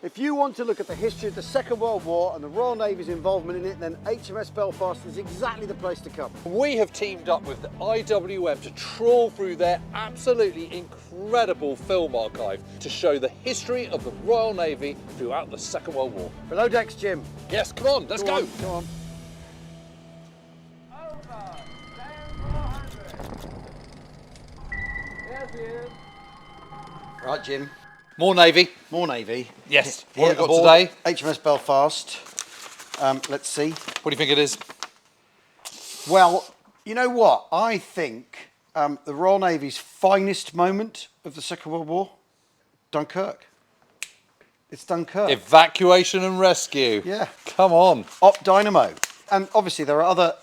If you want to look at the history of the Second World War and the Royal Navy's involvement in it, then HMS Belfast is exactly the place to come. We have teamed up with the IWM to trawl through their absolutely incredible film archive to show the history of the Royal Navy throughout the Second World War. Below decks, Jim. Yes, come on, let's go. Go on. Right, Jim. More Navy. More Navy. Yes. Here What have we got aboard today? HMS Belfast. Let's see. What do you think it is? Well, you know what? I think the Royal Navy's finest moment of the Second World War, Dunkirk. It's Dunkirk. Evacuation and Rescue. Yeah. Come on. Op Dynamo. And obviously there are other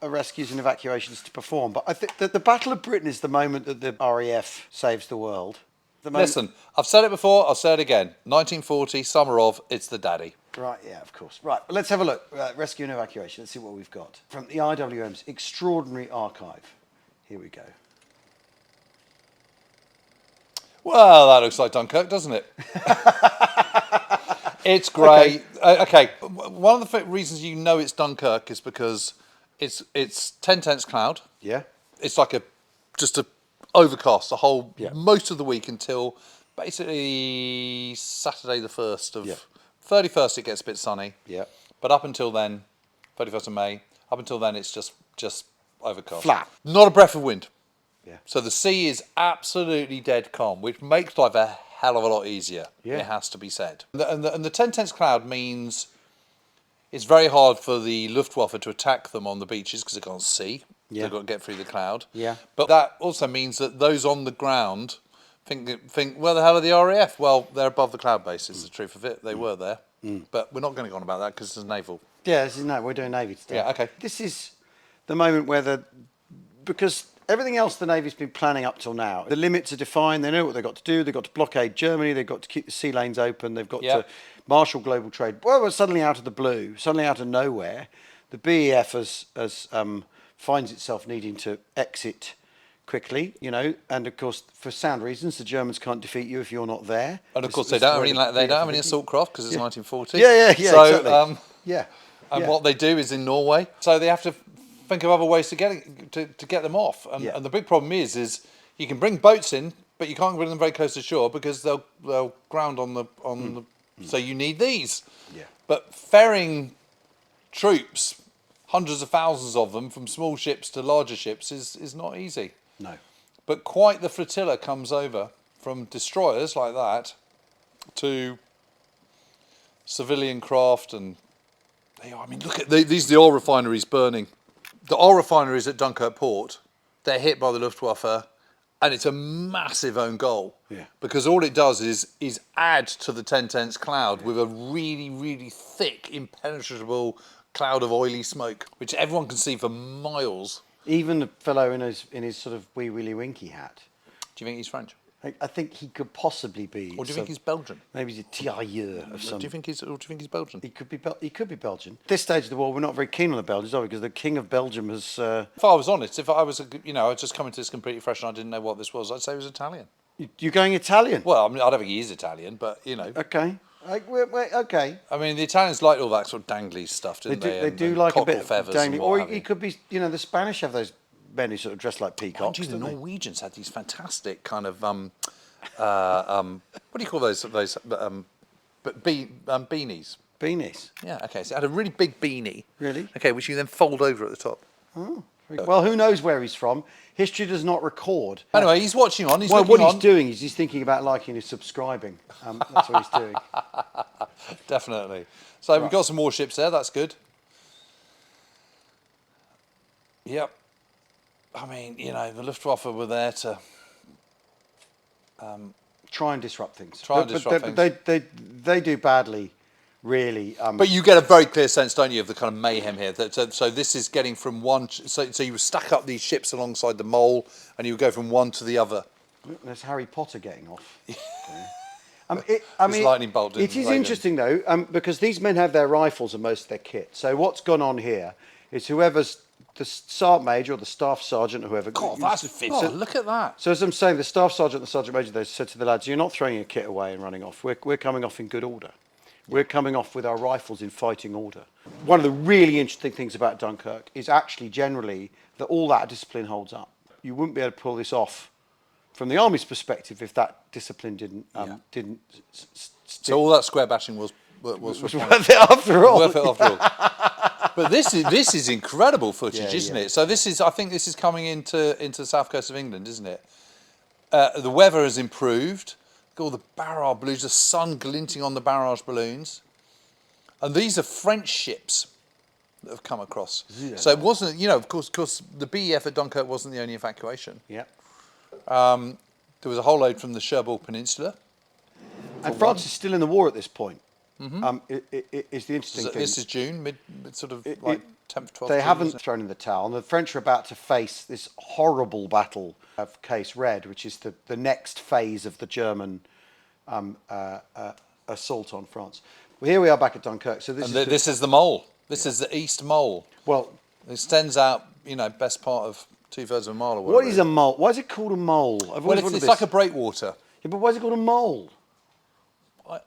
rescues and evacuations to perform, but I think that the Battle of Britain is the moment that the RAF saves the world. Listen, I've said it before, I'll say it again. 1940, summer of, it's the daddy. Right, yeah, of course. Right, but let's have a look. Rescue and evacuation. Let's see what we've got. From the IWM's extraordinary archive. Here we go. Well, that looks like Dunkirk, doesn't it? It's great. Okay, one of the reasons you know it's Dunkirk is because it's 10 tenths cloud. Yeah. It's like just a overcast the whole most of the week until basically Saturday the 1st of 31st. It gets a bit sunny. Yeah. But up until then, 31st of May, up until then it's just overcast. Flat. Not a breath of wind. Yeah. So the sea is absolutely dead calm, which makes life a hell of a lot easier. Yeah. It has to be said. And the 10 tenths cloud means it's very hard for the Luftwaffe to attack them on the beaches because they can't see. Yeah. They've got to get through the cloud. Yeah. But that also means that those on the ground think, where the hell are the RAF? Well, they're above the cloud base, is the truth of it. They were there. But we're not going to go on about that because it's naval. Yeah, this is we're doing Navy today. Yeah, okay. This is the moment where because everything else the Navy's been planning up till now, the limits are defined, they know what they've got to do, they've got to blockade Germany, they've got to keep the sea lanes open, they've got to marshal global trade. Well, suddenly out of the blue, suddenly out of nowhere, the BEF finds itself needing to exit quickly, and of course, for sound reasons, the Germans can't defeat you if you're not there. And of course, they don't have any assault craft because it's 1940. Yeah, so, exactly. And what they do is in Norway, so they have to think of other ways to get them off. And the big problem is you can bring boats in, but you can't bring them very close to shore because they'll ground on the So you need these. Yeah. But ferrying troops, hundreds of thousands of them, from small ships to larger ships is not easy. No. But quite the flotilla comes over from destroyers like that to civilian craft, and look at these are the oil refineries burning. The oil refineries at Dunkirk port, they're hit by the Luftwaffe, and it's a massive own goal. Yeah. Because all it does is add to the 10 tenths cloud with a really, really thick, impenetrable cloud of oily smoke, which everyone can see for miles. Even the fellow in his sort of wee willy winky hat. Do you think he's French? I think he could possibly be. Or do you think he's Belgian? Maybe he's a tirailleur of some. Do you think he's Belgian? He could be Belgian. At this stage of the war, we're not very keen on the Belgians, are we? Because the King of Belgium has. If I was honest, if I was, I was just coming to this completely fresh and I didn't know what this was, I'd say he was Italian. You're going Italian? Well, I don't think he is Italian, but Okay. Okay. I mean, the Italians liked all that sort of dangly stuff, didn't they? They do like a bit of feathers dangling. Or he could be, the Spanish have those men who sort of dress like peacocks. The Norwegians had these fantastic kind of what do you call those beanies? Beanies. Yeah. Okay. So it had a really big beanie. Really? Okay, which you then fold over at the top. Oh. Well, who knows where he's from? History does not record. Anyway, he's watching on. What he's doing is he's thinking about liking and subscribing. That's what he's doing. Definitely. So we've got some more ships there. That's good. Yep. I mean, the Luftwaffe were there to try and disrupt things. They do badly, really. But you get a very clear sense, don't you, of the kind of mayhem here. So this is getting from one. So you stack up these ships alongside the mole, and you would go from one to the other. There's Harry Potter getting off. Lightning bolt. It is interesting though, because these men have their rifles and most of their kit. So what's gone on here is whoever's the sergeant major or the staff sergeant or whoever. God, that's fit. So, look at that. So as I'm saying, the staff sergeant and the sergeant major, they said to the lads, "You're not throwing your kit away and running off. We're coming off in good order." We're coming off with our rifles in fighting order. One of the really interesting things about Dunkirk is actually generally that all that discipline holds up. You wouldn't be able to pull this off from the Army's perspective if that discipline didn't. So all that square bashing was worth it after all. Worth it after all. But this is incredible footage, isn't it? So I think this is coming into the south coast of England, isn't it? The weather has improved. Look at all the barrage balloons, the sun glinting on the barrage balloons, and these are French ships that have come across. Yeah. So it wasn't, of course, the BEF at Dunkirk wasn't the only evacuation. Yeah. There was a whole load from the Cherbourg Peninsula. And France is still in the war at this point. Mm-hmm. It's the interesting thing. This is June, mid sort of like 10th, 12th. They haven't thrown in the towel. And the French are about to face this horrible battle of Case Red, which is the next phase of the German assault on France. Well, here we are back at Dunkirk. So this is the mole. This is the East Mole. Well, it extends out, best part of 2/3 of a mile or whatever. What is a mole? Why is it called a mole? Well, it's like a breakwater. Yeah, but why is it called a mole?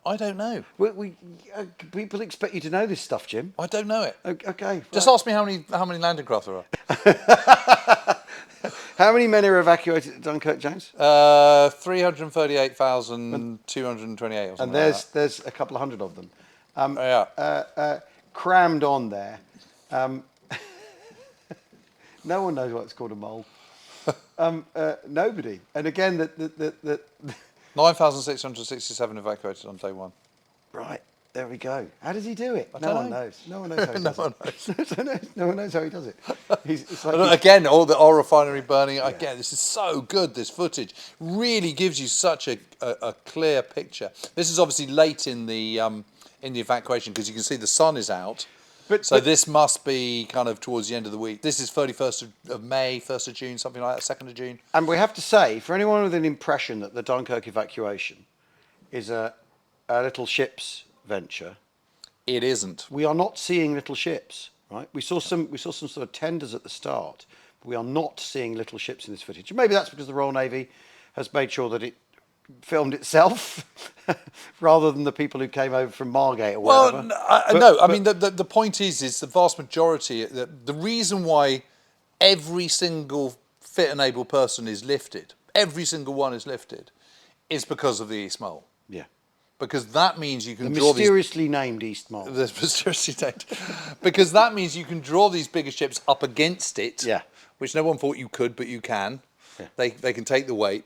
I don't know. People expect you to know this stuff, Jim. I don't know it. Okay. Just ask me how many landing craft there are. How many men are evacuated at Dunkirk, James? 338,228 or something. And there's a couple of hundred of them. Crammed on there. No one knows why it's called a mole. Nobody. And again, 9,667 evacuated on day one. Right, there we go. How does he do it? No one knows. No one knows how he does it. No one knows how he does it. Again, all the oil refinery burning. Yeah. Again, this is so good, this footage. Really gives you such a clear picture. This is obviously late in the evacuation because you can see the sun is out. So this must be kind of towards the end of the week. This is 31st of May, 1st of June, something like that, 2nd of June. And we have to say, for anyone with an impression that the Dunkirk evacuation is a little ships venture, it isn't. We are not seeing little ships, right? We saw some sort of tenders at the start, but we are not seeing little ships in this footage. Maybe that's because the Royal Navy has made sure that it filmed itself rather than the people who came over from Margate or whatever. Well, I mean, the point is the vast majority, the reason why every single fit and able person is lifted, every single one is lifted, is because of the East Mole. Yeah. Because that means you can the draw mysteriously named East Mole. The mysteriously named. Because that means you can draw these bigger ships up against it, which no one thought you could, but you can. Yeah. They can take the weight.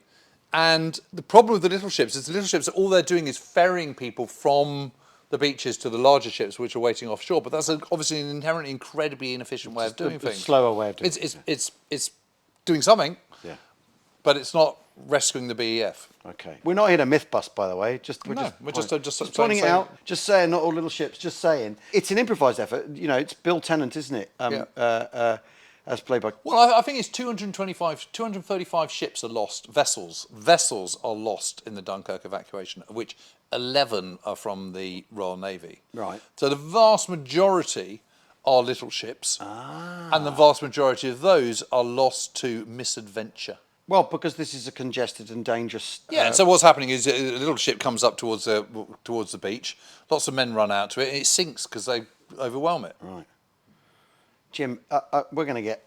And the problem with the little ships is the little ships, all they're doing is ferrying people from the beaches to the larger ships, which are waiting offshore. But that's obviously an inherently incredibly inefficient way of doing things. A slower way of doing it. It's doing something, but it's not rescuing the BEF. Okay. We're not here to myth bust, by the way. We're just pointing it out. Just saying, not all little ships. Just saying. It's an improvised effort. It's Bill Tennant, isn't it? As played by... Well, I think it's 235 ships are lost, vessels are lost in the Dunkirk evacuation, of which 11 are from the Royal Navy. Right. So the vast majority are little ships, and the vast majority of those are lost to misadventure. Well, because this is a congested and dangerous... Yeah, and so what's happening is a little ship comes up towards the beach, lots of men run out to it, and it sinks because they overwhelm it. Right. Jim, we're going to get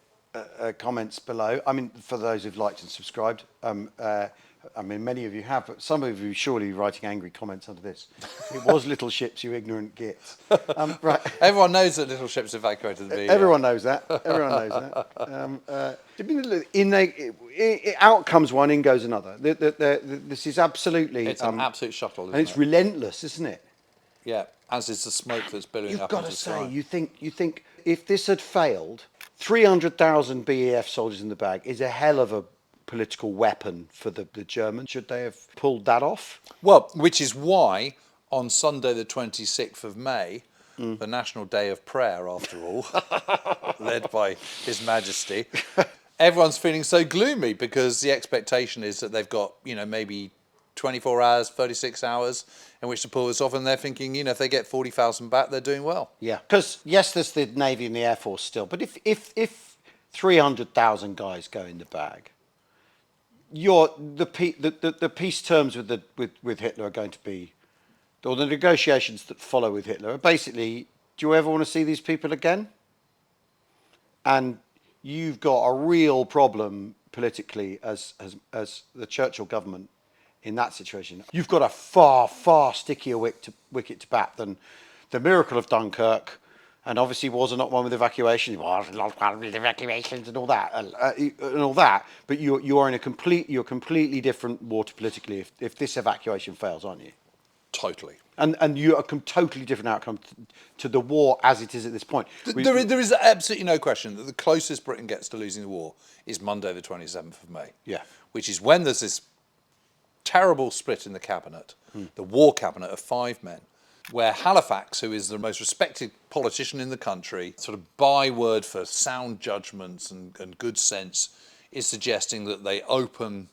comments below. I mean, for those who've liked and subscribed, I mean, many of you have, but some of you surely writing angry comments under this. It was little ships, you ignorant gits. Right. Everyone knows that little ships evacuated the BEF. Everyone knows that. Out comes one, in goes another. This is absolutely... It's an absolute shuttle, isn't it? And it's relentless, isn't it? Yeah, as is the smoke that's billowing up into the sky. You've got to say, you think if this had failed, 300,000 BEF soldiers in the bag is a hell of a political weapon for the Germans. Should they have pulled that off? Well, which is why on Sunday the 26th of May, the National Day of Prayer, after all, led by His Majesty, everyone's feeling so gloomy because the expectation is that they've got, maybe 24 hours, 36 hours in which to pull this off, and they're thinking, if they get 40,000 back, they're doing well. Yeah, because yes, there's the Navy and the Air Force still, but if 300,000 guys go in the bag, the peace terms with Hitler are going to be or the negotiations that follow with Hitler are basically, do you ever want to see these people again? And you've got a real problem politically as the Churchill government in that situation. You've got a far stickier wicket to bat than the miracle of Dunkirk, and obviously wars are not one with evacuation. Wars are not one with evacuations and all that. But you are in a completely different water politically if this evacuation fails, aren't you? Totally. And you are a totally different outcome to the war as it is at this point. There is absolutely no question that the closest Britain gets to losing the war is Monday the 27th of May. Yeah. Which is when there's this terrible split in the cabinet, the war cabinet of 5 men, where Halifax, who is the most respected politician in the country, sort of byword for sound judgments and good sense, is suggesting that they open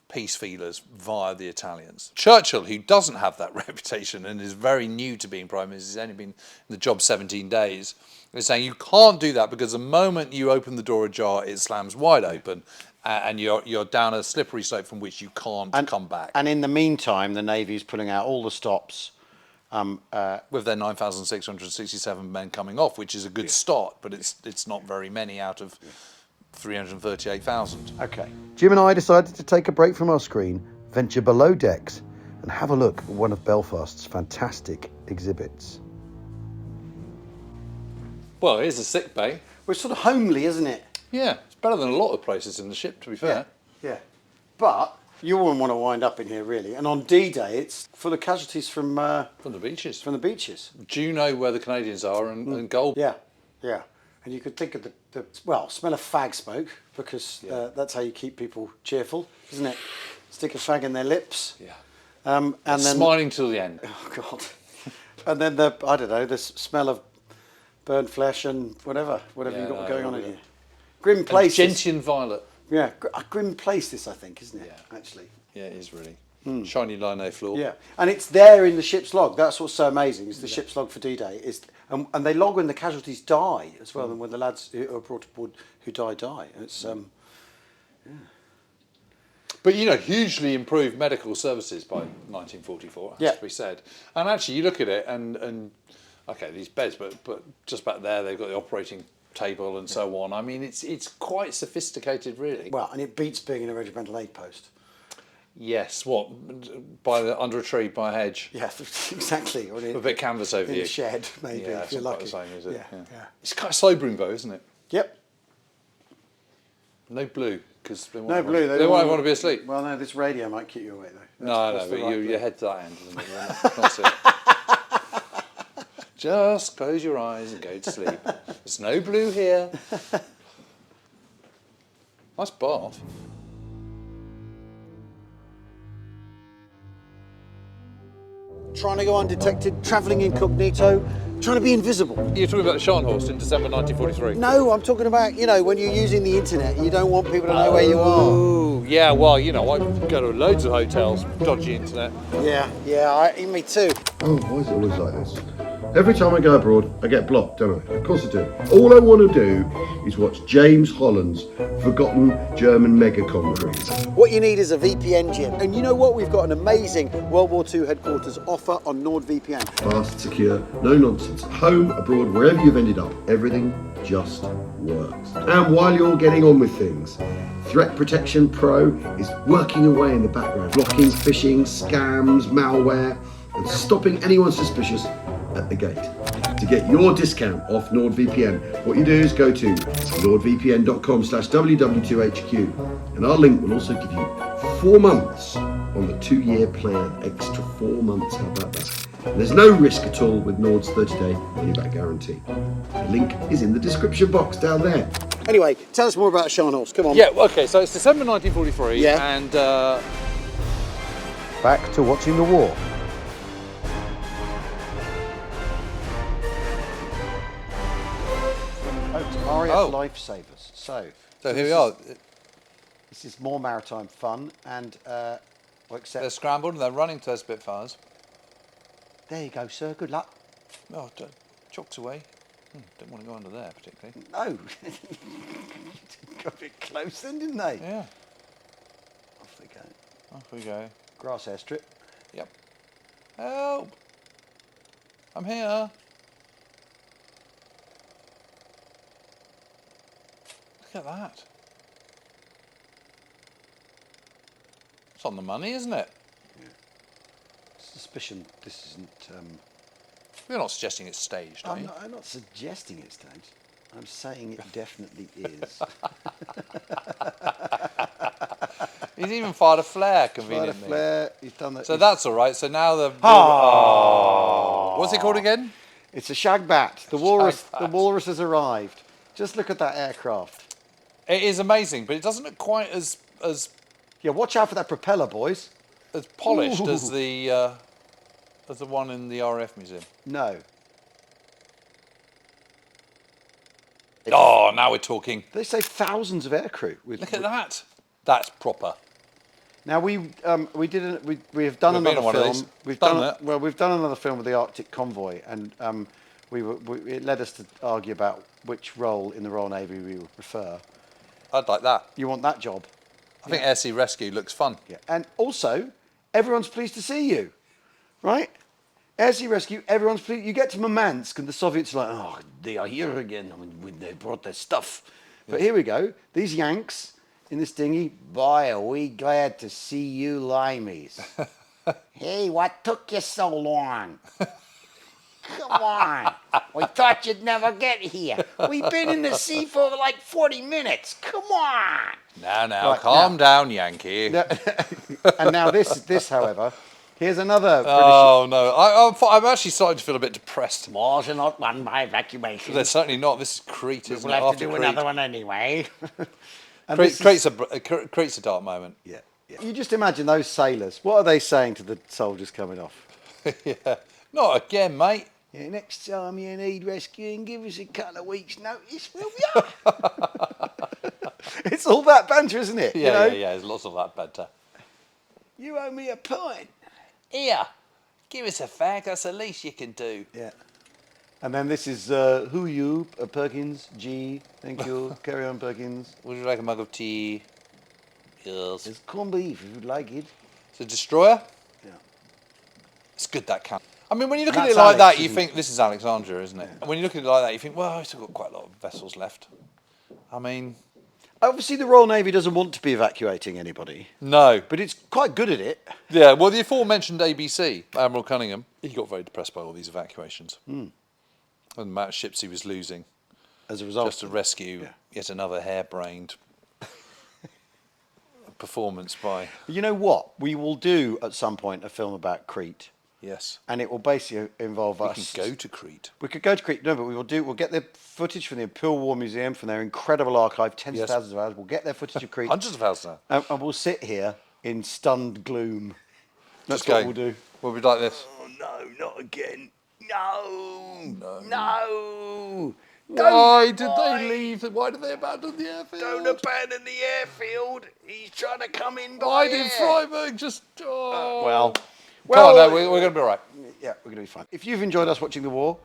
peace feelers via the Italians. Churchill, who doesn't have that reputation and is very new to being Prime Minister, he's only been in the job 17 days, is saying you can't do that because the moment you open the door ajar, it slams wide open and you're down a slippery slope from which you can't come back. And in the meantime, the Navy's pulling out all the stops. With their 9,667 men coming off, which is a good start, but it's not very many out of 338,000. Okay. Jim and I decided to take a break from our screen, venture below decks, and have a look at one of Belfast's fantastic exhibits. Well, here's a sick bay. Well, it's sort of homely, isn't it? Yeah, it's better than a lot of places in the ship, to be fair. Yeah. But you wouldn't want to wind up in here, really. And on D-Day, it's full of casualties from the beaches. From the beaches. Do you know where the Canadians are and gold? Yeah. And you could think of the smell of fag smoke, because that's how you keep people cheerful, isn't it? Stick a fag in their lips. Yeah. And then smiling till the end. Oh God. And then the smell of burned flesh and whatever you've got going on in here. Grim place. Gentian violet. Yeah, a grim place this, I think, isn't it? Yeah. Actually. Yeah, it is really. Shiny lino floor. Yeah, and it's there in the ship's log. That's what's so amazing, is the ship's log for D-Day. And they log when the casualties die as well, and when the lads who are brought aboard who die. It's But hugely improved medical services by 1944, has to be said. And actually, you look at it, and okay, these beds, but just back there, they've got the operating table and so on. I mean, it's quite sophisticated, really. Well, and it beats being in a regimental aid post. Yes, under a tree, by a hedge? Yeah, exactly. With a bit of canvas over you. In a shed, maybe, if you're lucky. It's not quite the same, is it? Yeah. It's kind of sobering, though, isn't it? Yep. No blue, because they won't want to be asleep. Well, no, this radio might keep you awake, though. But your head to that end, isn't it? That's it. Just close your eyes and go to sleep. There's no blue here. Nice bath. Trying to go undetected, travelling incognito, trying to be invisible. You're talking about the Scharnhorst in December 1943? No, I'm talking about, when you're using the internet, you don't want people to know where you are. Oh, yeah, well, I go to loads of hotels, dodgy internet. Yeah, me too. Oh, why is it always like this? Every time I go abroad, I get blocked, don't I? Of course I do. All I want to do is watch James Holland's forgotten German mega comedies. What you need is a VPN, Jim. And you know what? We've got an amazing World War II headquarters offer on NordVPN. Fast, secure, no nonsense. Home, abroad, wherever you've ended up, everything just works. And while you're getting on with things, Threat Protection Pro is working away in the background, blocking phishing, scams, malware, and stopping anyone suspicious at the gate. To get your discount off NordVPN, what you do is go to nordvpn.com/ww2hq, and our link will also give you 4 months on the 2-year plan. Extra 4 months, how about that? And there's no risk at all with Nord's 30-day money-back guarantee. The link is in the description box down there. Anyway, tell us more about Scharnhorst, come on. Yeah, okay, so it's December 1943, and... Back to watching the war. RAF Lifesavers. So here we are. This is more maritime fun, and except they're scrambled and they're running to their Spitfires. There you go, sir. Good luck. Oh, chucked away. Don't want to go under there particularly. No. Got a bit close then, didn't they? Yeah. Off they go. Off we go. Grass airstrip. Yep. Help! I'm here. Look at that. It's on the money, isn't it? Yeah. Suspicion this isn't... You're not suggesting it's staged, are you? I'm not suggesting it's staged. I'm saying it definitely is. He's even fired a flare, Fired a conveniently. flare. He's done that. So that's all right. So now the... What's it called again? It's a Shagbat. The walrus. Shagbat. The walrus has arrived. Just look at that aircraft. It is amazing, but it doesn't look quite as Yeah, watch out for that propeller, boys. polished Ooh. as the one in the RAF museum. No. Oh, now we're talking. They say thousands of aircrew. Look at that. That's proper. Now we have done We've been another on one of film. these. We've Done done that. well. We've done another film with the Arctic Convoy, and it led us to argue about which role in the Royal Navy we would prefer. I'd like that. You want that job? I think Air Sea Rescue looks fun. Yeah. And also, everyone's pleased to see you, right? Air Sea Rescue, everyone's pleased. You get to Murmansk, and the Soviets are like, oh, they are here again. They brought their stuff. But here we go. These Yanks in this dinghy. Boy, are we glad to see you limeys. Hey, what took you so long? Come on. We thought you'd never get here. We've been in the sea for like 40 minutes. Come on. Now, Right, calm down, Yankee. And now this, however, here's another Oh, no. I'm actually starting to feel a bit depressed. Wars are not won by evacuation. They're certainly not. This is Crete, isn't We'll it? have to do Crete. another one anyway. Crete's a dark moment. Yeah. You just imagine those sailors. What are they saying to the soldiers coming off? Yeah. Not again, mate. Yeah, next time you need rescuing, give us a couple of weeks' notice, will you? It's all that banter, isn't it? Yeah, you know? yeah. There's lots of that banter. You owe me a pint. Here, give us a fag. That's the least you can do. Yeah. And then this is who you, Perkins, G. Thank you. Carry on, Perkins. Would you like a mug of tea? Yes. There's corned beef if you'd like it. It's a destroyer. Yeah. It's good, that can. I mean, when you look at That's it like Alex, that, you isn't think this is Alexandria, isn't it? And when you look at it like that, you think, well, we've still got quite a lot of vessels left. I mean, Obviously, the Royal Navy doesn't want to be evacuating anybody, no. but it's quite good at it. Yeah, well, the aforementioned ABC, Admiral Cunningham, he got very depressed by all these evacuations. And the amount of ships he was losing As a result, just to rescue yet another harebrained performance by... You know what? We will do at some point a film about Crete, Yes. and it will basically involve We us. can go to Crete. We could go to Crete, no, but we'll get the footage from the Imperial War Museum, from their incredible archive, tens Yes. of thousands of hours. We'll get their footage of Crete, Hundreds of thousands now. and we'll sit here in stunned gloom. That's Just what going, we'll do. We'll be like this. Oh no, not again! No! Why did they leave? Why did they abandon the airfield? Don't abandon the airfield. He's trying to come in by Why air. did Freiburg just... Oh. Well, Come on, no, we're going to be all right. Yeah, we're going to be fine. If you've enjoyed us watching the war,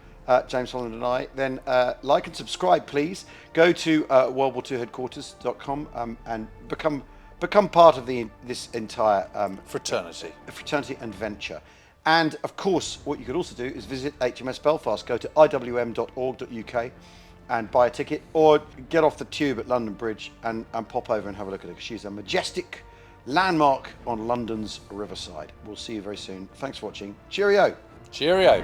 James Holland and I, then like and subscribe, please. Go to worldwar2headquarters.com and become part of this entire Fraternity. fraternity and venture. And of course, what you could also do is visit HMS Belfast. Go to iwm.org.uk and buy a ticket, or get off the tube at London Bridge and pop over and have a look at her. She's a majestic landmark on London's riverside. We'll see you very soon. Thanks for watching. Cheerio. Cheerio.